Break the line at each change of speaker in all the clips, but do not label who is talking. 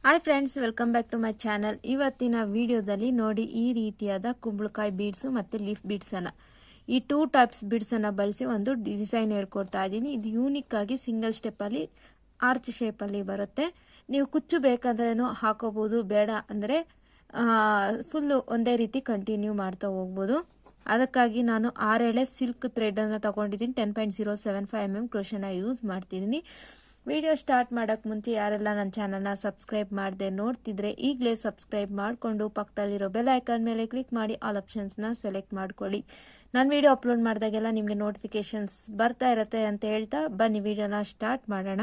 Hi friends, welcome back to my channel. ಇವತ್ತಿನ ವಿಡಿಯೋದಲ್ಲಿ ನೋಡಿ ಈ ರೀತಿಯಾದ ಕುಂಬಳಕಾಯಿ ಬೀಡ್ಸು ಮತ್ತು ಲೀಫ್ ಬೀಡ್ಸ್ ಅನ್ನ ಈ 2 ಟೈಪ್ಸ್ ಬೀಡ್ಸ್ ಅನ್ನ ಬಳಸಿ ಒಂದು ಡಿಸೈನ್ ಹೇಳ್ಕೊಡ್ತಾ ಇದ್ದೀನಿ. ಇದು ಯೂನಿಕ್ ಆಗಿ ಸಿಂಗಲ್ ಸ್ಟೆಪ್ ಅಲ್ಲಿ ಆರ್ಚ್ ಶೇಪ್ ಅಲ್ಲಿ ಬರುತ್ತೆ. ನೀವು ಕುಚ್ಚು ಬೇಕಂದ್ರೇನು ಹಾಕೋಬಹುದು, ಬೇಡ ಅಂದ್ರೆ ಫುಲ್ ಒಂದೇ ರೀತಿ ಕಂಟಿನ್ಯೂ ಮಾಡ್ತಾ ಹೋಗ್ಬೋದು. ಅದಕ್ಕಾಗಿ ನಾನು 6 ಎಳೆ ಸಿಲ್ಕ್ ಥ್ರೆಡ್ ಅನ್ನ ತಗೊಂಡಿದ್ದೀನಿ. 10.075 mm ಕ್ರೋಶನ ಯೂಸ್ ಮಾಡ್ತಿದ್ದೀನಿ. ವಿಡಿಯೋ ಸ್ಟಾರ್ಟ್ ಮಾಡಕ್ ಮುಂಚೆ ಯಾರೆಲ್ಲ ನನ್ನ ಚಾನಲ್ನ ಸಬ್ಸ್ಕ್ರೈಬ್ ಮಾಡದೆ ನೋಡ್ತಿದ್ರೆ ಈಗಲೇ ಸಬ್ಸ್ಕ್ರೈಬ್ ಮಾಡಿಕೊಂಡು ಪಕ್ಕದಲ್ಲಿರೋ ಬೆಲ್ ಐಕಾನ್ ಮೇಲೆ ಕ್ಲಿಕ್ ಮಾಡಿ ಆಲ್ ಆಪ್ಷನ್ಸ್ನ ಸೆಲೆಕ್ಟ್ ಮಾಡ್ಕೊಳ್ಳಿ. ನಾನು ವಿಡಿಯೋ ಅಪ್ಲೋಡ್ ಮಾಡಿದಾಗೆಲ್ಲ ನಿಮಗೆ ನೋಟಿಫಿಕೇಶನ್ಸ್ ಬರ್ತಾ ಇರುತ್ತೆ ಅಂತ ಹೇಳ್ತಾ ಬನ್ನಿ ವಿಡಿಯೋನ ಸ್ಟಾರ್ಟ್ ಮಾಡೋಣ.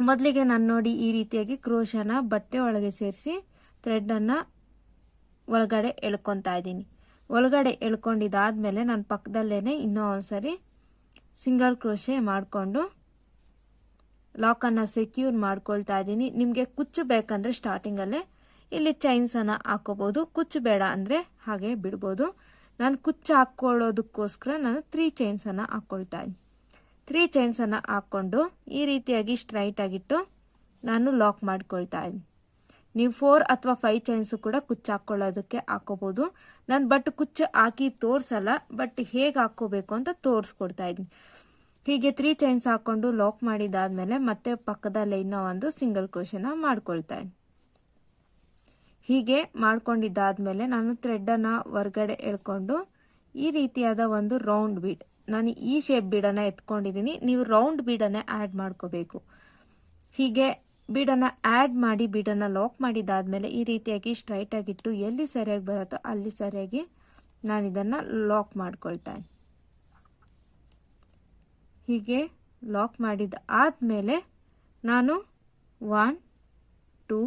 ಮೊದಲಿಗೆ ನಾನು ನೋಡಿ ಈ ರೀತಿಯಾಗಿ ಕ್ರೋಶನ ಬಟ್ಟೆ ಒಳಗೆ ಸೇರಿಸಿ ಥ್ರೆಡನ್ನು ಒಳಗಡೆ ಎಳ್ಕೊತಾ ಇದ್ದೀನಿ. ಒಳಗಡೆ ಎಳ್ಕೊಂಡಿದ್ದಾದ್ಮೇಲೆ ನಾನು ಪಕ್ಕದಲ್ಲೇನೆ ಇನ್ನೂ ಒಂದ್ಸರಿ ಸಿಂಗಲ್ ಕ್ರೋಶೆ ಮಾಡಿಕೊಂಡು ಲಾಕನ್ನು ಸೆಕ್ಯೂರ್ ಮಾಡ್ಕೊಳ್ತಾ ಇದ್ದೀನಿ. ನಿಮಗೆ ಕುಚ್ಚು ಬೇಕಂದ್ರೆ ಸ್ಟಾರ್ಟಿಂಗಲ್ಲೇ ಇಲ್ಲಿ ಚೈನ್ಸನ್ನು ಹಾಕೋಬಹುದು, ಕುಚ್ಚು ಬೇಡ ಅಂದರೆ ಹಾಗೆ ಬಿಡ್ಬೋದು. ನಾನು ಕುಚ್ಚು ಹಾಕ್ಕೊಳ್ಳೋದಕ್ಕೋಸ್ಕರ ನಾನು 3 ಚೈನ್ಸನ್ನು ಹಾಕ್ಕೊಳ್ತಾ ಇದ್ದೀನಿ. 3 ಚೈನ್ಸನ್ನು ಹಾಕ್ಕೊಂಡು ಈ ರೀತಿಯಾಗಿ ಸ್ಟ್ರೈಟ್ ಆಗಿಟ್ಟು ನಾನು ಲಾಕ್ ಮಾಡ್ಕೊಳ್ತಾ ಇದ್ದೀನಿ. ನೀವು 4 ಅಥವಾ 5 ಚೈನ್ಸ್ ಕೂಡ ಕುಚ್ಚು ಹಾಕ್ಕೊಳ್ಳೋದಕ್ಕೆ ಹಾಕೋಬಹುದು. ನಾನು ಬಟ್ ಕುಚ್ಚು ಹಾಕಿ ತೋರಿಸಲ್ಲ, ಬಟ್ ಹೇಗೆ ಹಾಕೋಬೇಕು ಅಂತ ತೋರಿಸ್ಕೊಡ್ತಾ ಇದ್ದೀನಿ. ಹೀಗೆ 3 ಚೈನ್ಸ್ ಹಾಕೊಂಡು ಲಾಕ್ ಮಾಡಿದಾದ್ಮೇಲೆ ಮತ್ತೆ ಪಕ್ಕದಲ್ಲೇ ಇನ್ನೂ ಒಂದು ಸಿಂಗಲ್ ಕ್ರೋಶನ ಮಾಡ್ಕೊಳ್ತಾ ಇದ್ದೀನಿ. ಹೀಗೆ ಮಾಡ್ಕೊಂಡಿದ್ದಾದ್ಮೇಲೆ ನಾನು ಥ್ರೆಡ್ ಅನ್ನ ಹೊರಗಡೆ ಎಳ್ಕೊಂಡು ಈ ರೀತಿಯಾದ ಒಂದು ರೌಂಡ್ ಬೀಡ್, ನಾನು ಈ ಶೇಪ್ ಬೀಡನ್ನ ಎತ್ಕೊಂಡಿದ್ದೀನಿ. ನೀವು ರೌಂಡ್ ಬೀಡನ್ನೇ ಆ್ಯಡ್ ಮಾಡ್ಕೋಬೇಕು. ಹೀಗೆ ಬೀಡನ್ನ ಆ್ಯಡ್ ಮಾಡಿ ಬೀಡನ್ನ ಲಾಕ್ ಮಾಡಿದಾದ್ಮೇಲೆ ಈ ರೀತಿಯಾಗಿ ಸ್ಟ್ರೈಟ್ ಆಗಿಟ್ಟು ಎಲ್ಲಿ ಸರಿಯಾಗಿ ಬರುತ್ತೋ ಅಲ್ಲಿ ಸರಿಯಾಗಿ ನಾನು ಇದನ್ನ ಲಾಕ್ ಮಾಡ್ಕೊಳ್ತಾ ಇದ್ದೀನಿ. ಹೀಗೆ ಲಾಕ್ ಮಾಡಿದ ಆದಮೇಲೆ ನಾನು 1 2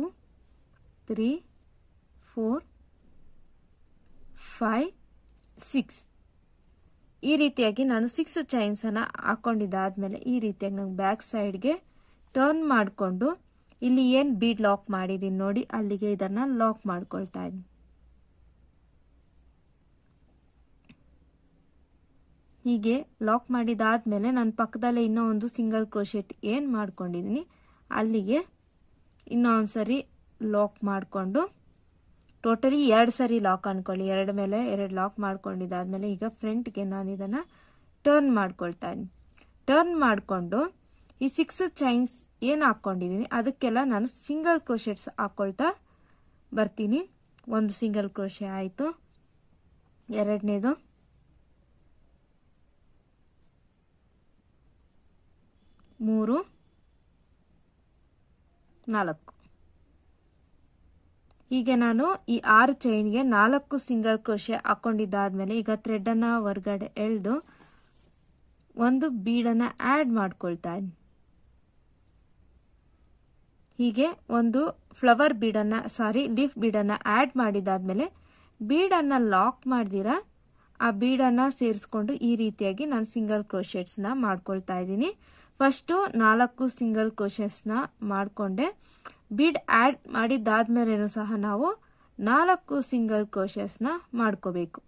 3 4 5 6 ಈ ರೀತಿಯಾಗಿ ನಾನು 6 ಚೈನ್ಸನ್ನು ಹಾಕೊಂಡಿದ್ದಾದ್ಮೇಲೆ ಈ ರೀತಿಯಾಗಿ ನಾನು ಬ್ಯಾಕ್ ಸೈಡ್ಗೆ ಟರ್ನ್ ಮಾಡಿಕೊಂಡು ಇಲ್ಲಿ ಏನು ಬೀಡ್ ಲಾಕ್ ಮಾಡಿದ್ದೀನಿ ನೋಡಿ ಅಲ್ಲಿಗೆ ಇದನ್ನು ಲಾಕ್ ಮಾಡ್ಕೊಳ್ತಾ ಇದ್ದೀನಿ. ಹೀಗೆ ಲಾಕ್ ಮಾಡಿದಾದ್ಮೇಲೆ ನಾನು ಪಕ್ಕದಲ್ಲೇ ಇನ್ನೂ ಒಂದು ಸಿಂಗಲ್ ಕ್ರೋಶೆಟ್ ಏನು ಮಾಡ್ಕೊಂಡಿದ್ದೀನಿ ಅಲ್ಲಿಗೆ ಇನ್ನೊಂದು ಸರಿ ಲಾಕ್ ಮಾಡಿಕೊಂಡು ಟೋಟಲಿ 2 ಸರಿ ಲಾಕ್ ಅನ್ಕೊಳ್ಳಿ. 2 ಮೇಲೆ 2 ಲಾಕ್ ಮಾಡ್ಕೊಂಡಿದ್ದಾದ್ಮೇಲೆ ಈಗ ಫ್ರಂಟ್ಗೆ ನಾನು ಇದನ್ನು ಟರ್ನ್ ಮಾಡ್ಕೊಳ್ತಾ ಇದ್ದೀನಿ. ಟರ್ನ್ ಮಾಡಿಕೊಂಡು ಈ 6 ಚೈನ್ಸ್ ಏನು ಹಾಕ್ಕೊಂಡಿದ್ದೀನಿ ಅದಕ್ಕೆಲ್ಲ ನಾನು ಸಿಂಗಲ್ ಕ್ರೋಶೆಟ್ಸ್ ಹಾಕ್ಕೊಳ್ತಾ ಬರ್ತೀನಿ. ಒಂದು ಸಿಂಗಲ್ ಕ್ರೋಶೆ ಆಯಿತು, ಎರಡನೇದು, ಮೂರು, 4. ಹೀಗೆ ನಾನು ಈ 6 ಚೈನ್ಗೆ 4 ಸಿಂಗಲ್ ಕ್ರೋಶೆ ಹಾಕೊಂಡಿದ್ದಾದ್ಮೇಲೆ ಈಗ ಥ್ರೆಡನ್ನು ಹೊರಗಡೆ ಎಳೆದು ಒಂದು ಬೀಡನ್ನು ಆ್ಯಡ್ ಮಾಡ್ಕೊಳ್ತಾ ಇದ್ದೀನಿ. ಹೀಗೆ ಒಂದು ಫ್ಲವರ್ ಬೀಡನ್ನು ಲೀಫ್ ಬೀಡನ್ನು ಆ್ಯಡ್ ಮಾಡಿದಾದ್ಮೇಲೆ ಬೀಡನ್ನು ಲಾಕ್ ಮಾಡ್ದಿರ ಆ ಬೀಡನ್ನು ಸೇರಿಸ್ಕೊಂಡು ಈ ರೀತಿಯಾಗಿ ನಾನು ಸಿಂಗಲ್ ಕ್ರೋಶೆಟ್ಸ್ನ ಮಾಡ್ಕೊಳ್ತಾ ಇದ್ದೀನಿ. ಫಸ್ಟು 4 ಸಿಂಗಲ್ ಕ್ರೋಶೆಟ್ಸ್ನ ಮಾಡಿಕೊಂಡೆ. ಬೀಡ್ ಆ್ಯಡ್ ಮಾಡಿದಾದ್ಮೇಲೇನೂ ಸಹ ನಾವು 4 ಸಿಂಗಲ್ ಕ್ರೋಶೆಟ್ಸ್ನ ಮಾಡ್ಕೋಬೇಕು.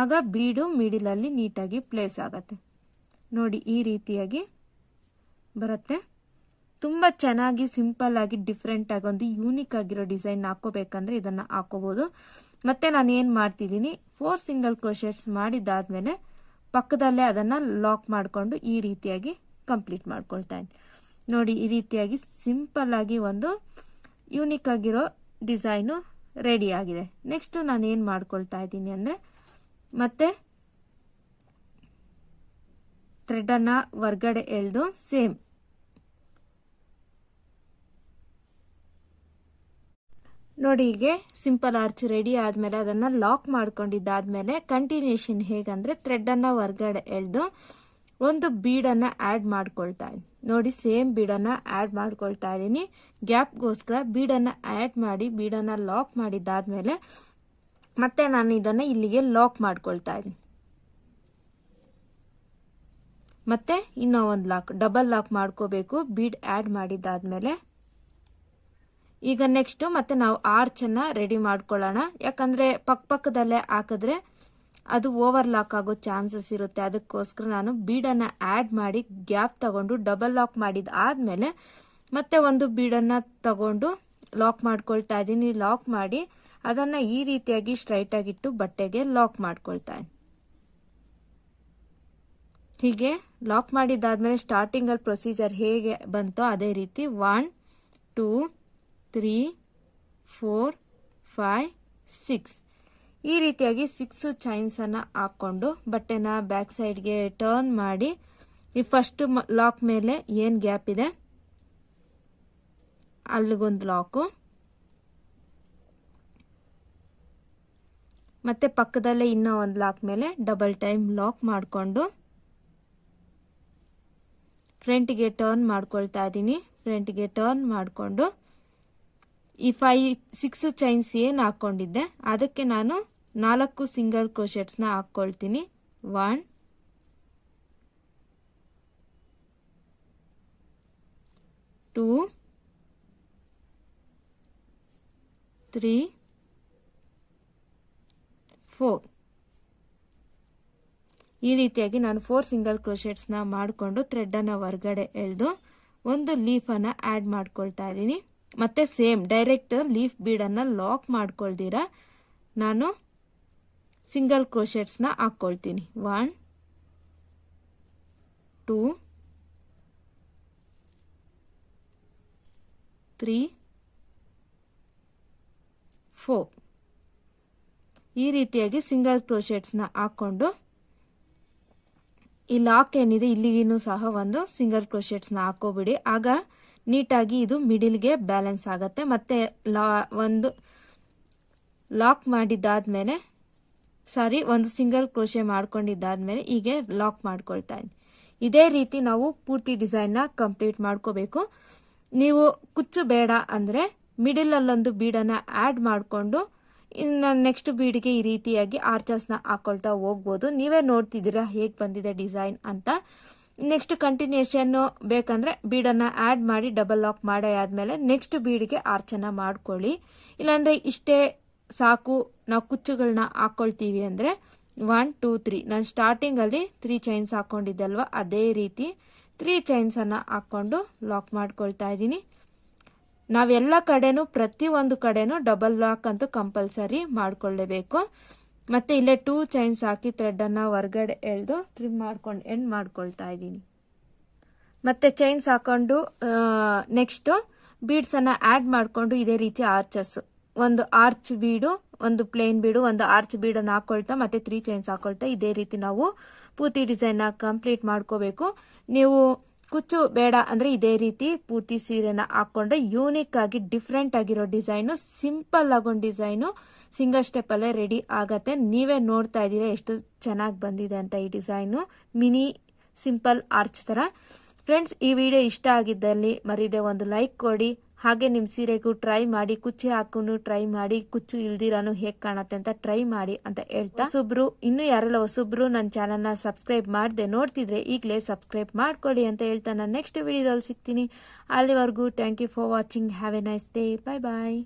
ಆಗ ಬೀಡು ಮಿಡಿಲಲ್ಲಿ ನೀಟಾಗಿ ಪ್ಲೇಸ್ ಆಗುತ್ತೆ. ನೋಡಿ ಈ ರೀತಿಯಾಗಿ ಬರುತ್ತೆ. ತುಂಬ ಚೆನ್ನಾಗಿ ಸಿಂಪಲ್ ಆಗಿ ಡಿಫ್ರೆಂಟ್ ಆಗಿ ಒಂದು ಯೂನಿಕ್ ಆಗಿರೋ ಡಿಸೈನ್ ಹಾಕೋಬೇಕಂದ್ರೆ ಇದನ್ನು ಹಾಕೋಬಹುದು. ಮತ್ತೆ ನಾನು ಏನು ಮಾಡ್ತಿದ್ದೀನಿ 4 ಸಿಂಗಲ್ ಕ್ರೋಶೆಟ್ಸ್ ಮಾಡಿದಾದ್ಮೇಲೆ ಪಕ್ಕದಲ್ಲೇ ಅದನ್ನು ಲಾಕ್ ಮಾಡಿಕೊಂಡು ಈ ರೀತಿಯಾಗಿ ಕಂಪ್ಲೀಟ್ ಮಾಡ್ಕೊಳ್ತಾ ಇದ್ದೀನಿ. ನೋಡಿ ಈ ರೀತಿಯಾಗಿ ಸಿಂಪಲ್ ಆಗಿ ಒಂದು ಯೂನಿಕ್ ಆಗಿರೋ ಡಿಸೈನು ರೆಡಿ ಆಗಿದೆ. ನೆಕ್ಸ್ಟ್ ನಾನು ಏನು ಮಾಡ್ಕೊಳ್ತಾ ಇದ್ದೀನಿ ಅಂದರೆ ಮತ್ತೆ ಥ್ರೆಡನ್ನು ಹೊರಗಡೆ ಎಳೆದು ಸೇಮ್ ನೋಡಿ ಹೀಗೆ ಸಿಂಪಲ್ ಆರ್ಚ್ ರೆಡಿ ಆದಮೇಲೆ ಅದನ್ನು ಲಾಕ್ ಮಾಡ್ಕೊಂಡಿದ್ದಾದ್ಮೇಲೆ ಕಂಟಿನ್ಯೂಷನ್ ಹೇಗಂದ್ರೆ ಥ್ರೆಡನ್ನು ಹೊರಗಡೆ ಎಳೆದು ಒಂದು ಬೀಡನ್ನು ಆ್ಯಡ್ ಮಾಡ್ಕೊಳ್ತಾ ಇದ್ದೀನಿ. ನೋಡಿ ಸೇಮ್ ಬೀಡನ್ನು ಆ್ಯಡ್ ಮಾಡ್ಕೊಳ್ತಾ ಇದ್ದೀನಿ. ಗ್ಯಾಪ್ಗೋಸ್ಕರ ಬೀಡನ್ನು ಆ್ಯಡ್ ಮಾಡಿ ಬೀಡನ್ನು ಲಾಕ್ ಮಾಡಿದ್ದಾದ್ಮೇಲೆ ಮತ್ತೆ ನಾನು ಇದನ್ನು ಇಲ್ಲಿಗೆ ಲಾಕ್ ಮಾಡ್ಕೊಳ್ತಾ ಇದ್ದೀನಿ. ಮತ್ತೆ ಇನ್ನೂ ಒಂದು ಲಾಕ್, ಡಬಲ್ ಲಾಕ್ ಮಾಡ್ಕೋಬೇಕು ಬೀಡ್ ಆ್ಯಡ್ ಮಾಡಿದ್ದಾದ್ಮೇಲೆ. ಈಗ ನೆಕ್ಸ್ಟ್ ಮತ್ತೆ ನಾವು ಆರ್ಚನ್ನು ರೆಡಿ ಮಾಡ್ಕೊಳ್ಳೋಣ. ಯಾಕಂದರೆ ಪಕ್ಕದಲ್ಲೇ ಹಾಕಿದ್ರೆ ಅದು ಓವರ್ ಲಾಕ್ ಆಗೋ ಚಾನ್ಸಸ್ ಇರುತ್ತೆ. ಅದಕ್ಕೋಸ್ಕರ ನಾನು ಬೀಡನ್ನು ಆ್ಯಡ್ ಮಾಡಿ ಗ್ಯಾಪ್ ತಗೊಂಡು ಡಬಲ್ ಲಾಕ್ ಮಾಡಿದ ಆದಮೇಲೆ ಮತ್ತೆ ಒಂದು ಬೀಡನ್ನು ತಗೊಂಡು ಲಾಕ್ ಮಾಡ್ಕೊಳ್ತಾ ಇದ್ದೀನಿ. ಲಾಕ್ ಮಾಡಿ ಅದನ್ನು ಈ ರೀತಿಯಾಗಿ ಸ್ಟ್ರೈಟ್ ಆಗಿಟ್ಟು ಬಟ್ಟೆಗೆ ಲಾಕ್ ಮಾಡ್ಕೊಳ್ತಾ ಇದ್ದೀನಿ. ಹೀಗೆ ಲಾಕ್ ಮಾಡಿದ್ದಾದ್ಮೇಲೆ ಸ್ಟಾರ್ಟಿಂಗಲ್ಲಿ ಪ್ರೊಸೀಜರ್ ಹೇಗೆ ಬಂತೋ ಅದೇ ರೀತಿ 1 2 3 4 5 6 ಈ ರೀತಿಯಾಗಿ 6 ಚೈನ್ಸನ್ನು ಹಾಕ್ಕೊಂಡು ಬಟ್ಟೆನ ಬ್ಯಾಕ್ ಸೈಡ್ಗೆ ಟರ್ನ್ ಮಾಡಿ ಈ ಫಸ್ಟ್ ಲಾಕ್ ಮೇಲೆ ಏನು ಗ್ಯಾಪ್ ಇದೆ ಅಲ್ಲಿಗೊಂದು ಲಾಕು, ಮತ್ತೆ ಪಕ್ಕದಲ್ಲೇ ಇನ್ನೂ ಒಂದು ಲಾಕ್ ಮೇಲೆ ಡಬಲ್ ಟೈಮ್ ಲಾಕ್ ಮಾಡಿಕೊಂಡು ಫ್ರಂಟ್ಗೆ ಟರ್ನ್ ಮಾಡ್ಕೊಳ್ತಾ ಇದ್ದೀನಿ. ಫ್ರಂಟ್ಗೆ ಟರ್ನ್ ಮಾಡಿಕೊಂಡು ಈ 6 ಚೈನ್ಸ್ ಏನು ಹಾಕ್ಕೊಂಡಿದ್ದೆ ಅದಕ್ಕೆ ನಾನು 4 ಸಿಂಗಲ್ ಕ್ರೋಶೆಟ್ಸ್ನ ಹಾಕ್ಕೊಳ್ತೀನಿ. 1 2 3 4 ಈ ರೀತಿಯಾಗಿ ನಾನು 4 ಸಿಂಗಲ್ ಕ್ರೋಶೆಟ್ಸ್ನ ಮಾಡಿಕೊಂಡು ಥ್ರೆಡ್ಡನ್ನು ಹೊರಗಡೆ ಎಳೆದು ಒಂದು ಲೀಫನ್ನು ಆ್ಯಡ್ ಮಾಡ್ಕೊಳ್ತಾ ಇದ್ದೀನಿ. ಮತ್ತೆ ಸೇಮ್ ಡೈರೆಕ್ಟ್ ಲೀಫ್ ಬೀಡನ್ನು ಲಾಕ್ ಮಾಡ್ಕೊಳ್ದಿರ ನಾನು ಸಿಂಗಲ್ ಕ್ರೋಶೆಟ್ಸ್ನ ಹಾಕ್ಕೊಳ್ತೀನಿ. 1 2 3 4 ಈ ರೀತಿಯಾಗಿ ಸಿಂಗಲ್ ಕ್ರೋಶೆಟ್ಸ್ನ ಹಾಕ್ಕೊಂಡು ಈ ಲಾಕ್ ಏನಿದೆ ಇಲ್ಲಿಗೂ ಸಹ ಒಂದು ಸಿಂಗಲ್ ಕ್ರೋಶೆಟ್ಸ್ನ ಹಾಕೋಬಿಡಿ. ಆಗ ನೀಟಾಗಿ ಇದು ಮಿಡಿಲ್ಗೆ ಬ್ಯಾಲೆನ್ಸ್ ಆಗುತ್ತೆ. ಮತ್ತೆ ಒಂದು ಲಾಕ್ ಮಾಡಿದ್ದಾದ್ಮೇಲೆ ಒಂದು ಸಿಂಗಲ್ ಕ್ರೋಶೆ ಮಾಡ್ಕೊಂಡಿದ್ದಾದ್ಮೇಲೆ ಹೀಗೆ ಲಾಕ್ ಮಾಡ್ಕೊಳ್ತಾ ಇದ್ದೀನಿ. ಇದೇ ರೀತಿ ನಾವು ಪೂರ್ತಿ ಡಿಸೈನ್ನ ಕಂಪ್ಲೀಟ್ ಮಾಡ್ಕೋಬೇಕು. ನೀವು ಕುಚ್ಚು ಬೇಡ ಅಂದರೆ ಮಿಡಿಲಲ್ಲೊಂದು ಬೀಡನ್ನು ಆ್ಯಡ್ ಮಾಡಿಕೊಂಡು ಇನ್ನು ನೆಕ್ಸ್ಟ್ ಬೀಡ್ಗೆ ಈ ರೀತಿಯಾಗಿ ಆರ್ಚಸ್ನ ಹಾಕೊಳ್ತಾ ಹೋಗ್ಬೋದು. ನೀವೇ ನೋಡ್ತಿದ್ದೀರಾ ಹೇಗೆ ಬಂದಿದೆ ಡಿಸೈನ್ ಅಂತ. ನೆಕ್ಸ್ಟ್ ಕಂಟಿನ್ಯೂಷನ್ ಬೇಕಂದ್ರೆ ಬೀಡನ್ನು ಆ್ಯಡ್ ಮಾಡಿ ಡಬಲ್ ಲಾಕ್ ಮಾಡಿ ಆದಮೇಲೆ ನೆಕ್ಸ್ಟ್ ಬೀಡ್ಗೆ ಆರ್ಚನ್ನ ಮಾಡ್ಕೊಳ್ಳಿ. ಇಲ್ಲಾಂದರೆ ಇಷ್ಟೇ ಸಾಕು ನಾವು ಕುಚ್ಚುಗಳನ್ನ ಹಾಕ್ಕೊಳ್ತೀವಿ ಅಂದರೆ 1 2 3 ನಾನು ಸ್ಟಾರ್ಟಿಂಗಲ್ಲಿ 3 ಚೈನ್ಸ್ ಹಾಕ್ಕೊಂಡಿದ್ದಲ್ವ ಅದೇ ರೀತಿ 3 ಚೈನ್ಸನ್ನು ಹಾಕ್ಕೊಂಡು ಲಾಕ್ ಮಾಡ್ಕೊಳ್ತಾ ಇದ್ದೀನಿ. ನಾವೆಲ್ಲ ಕಡೆನೂ ಪ್ರತಿಯೊಂದು ಕಡೆನೂ ಡಬಲ್ ಲಾಕ್ ಅಂತೂ ಕಂಪಲ್ಸರಿ ಮಾಡ್ಕೊಳ್ಳೇಬೇಕು. ಮತ್ತೆ ಇಲ್ಲೇ 2 ಚೈನ್ಸ್ ಹಾಕಿ ಥ್ರೆಡ್ಡನ್ನು ಹೊರಗಡೆ ಎಳೆದು ಟ್ರಿಮ್ ಮಾಡ್ಕೊಂಡು ಎಂಡ್ ಮಾಡ್ಕೊಳ್ತಾ ಇದ್ದೀನಿ. ಮತ್ತೆ ಚೈನ್ಸ್ ಹಾಕೊಂಡು ನೆಕ್ಸ್ಟು ಬೀಡ್ಸನ್ನು ಆ್ಯಡ್ ಮಾಡಿಕೊಂಡು ಇದೇ ರೀತಿ ಆರ್ಚಸ್, ಒಂದು ಆರ್ಚ್ ಬೀಡು, ಒಂದು ಪ್ಲೇನ್ ಬೀಡು, ಒಂದು ಆರ್ಚ್ ಬೀಡನ್ನು ಹಾಕೊಳ್ತಾ ಮತ್ತೆ 3 ಚೈನ್ಸ್ ಹಾಕೊಳ್ತಾ ಇದೇ ರೀತಿ ನಾವು ಪೂರ್ತಿ ಡಿಸೈನ್ನ ಕಂಪ್ಲೀಟ್ ಮಾಡ್ಕೋಬೇಕು. ನೀವು ಕುಚ್ಚು ಬೇಡ ಅಂದರೆ ಇದೇ ರೀತಿ ಪೂರ್ತಿ ಸೀರೆನ ಹಾಕ್ಕೊಂಡ್ರೆ ಯೂನಿಕ್ ಆಗಿ ಡಿಫ್ರೆಂಟ್ ಆಗಿರೋ ಡಿಸೈನು, ಸಿಂಪಲ್ ಆಗೊಂದು ಡಿಸೈನು ಸಿಂಗಲ್ ಸ್ಟೆಪ್ಪಲ್ಲೇ ರೆಡಿ ಆಗತ್ತೆ. ನೀವೇ ನೋಡ್ತಾ ಇದ್ದೀರಾ ಎಷ್ಟು ಚೆನ್ನಾಗಿ ಬಂದಿದೆ ಅಂತ ಈ ಡಿಸೈನು, ಮಿನಿ ಸಿಂಪಲ್ ಆರ್ಚ್ ಥರ. ಫ್ರೆಂಡ್ಸ್, ಈ ವಿಡಿಯೋ ಇಷ್ಟ ಆಗಿದ್ದಲ್ಲಿ ಮರೀದೆ ಒಂದು ಲೈಕ್ ಕೊಡಿ. ಹಾಗೆ ನಿಮ್ಮ ಸೀರೆಗೂ ಟ್ರೈ ಮಾಡಿ, ಕುಚ್ಚು ಹಾಕೊಂಡು ಟ್ರೈ ಮಾಡಿ, ಕುಚ್ಚು ಇಲ್ದಿರಾನು ಹೇಗೆ ಕಾಣುತ್ತೆ ಅಂತ ಟ್ರೈ ಮಾಡಿ ಅಂತ ಹೇಳ್ತಾ, ಇನ್ನೂ ಯಾರೆಲ್ಲ ಹೊಸಬ್ರು ನನ್ನ ಚಾನಲ್ನ ಸಬ್ಸ್ಕ್ರೈಬ್ ಮಾಡದೆ ನೋಡ್ತಿದ್ರೆ ಈಗಲೇ ಸಬ್ಸ್ಕ್ರೈಬ್ ಮಾಡ್ಕೊಳ್ಳಿ ಅಂತ ಹೇಳ್ತಾ ನಾನು ನೆಕ್ಸ್ಟ್ ವಿಡಿಯೋದಲ್ಲಿ ಸಿಗ್ತೀನಿ. ಅಲ್ಲಿವರೆಗೂ thank you for watching. Have a nice day. Bye bye.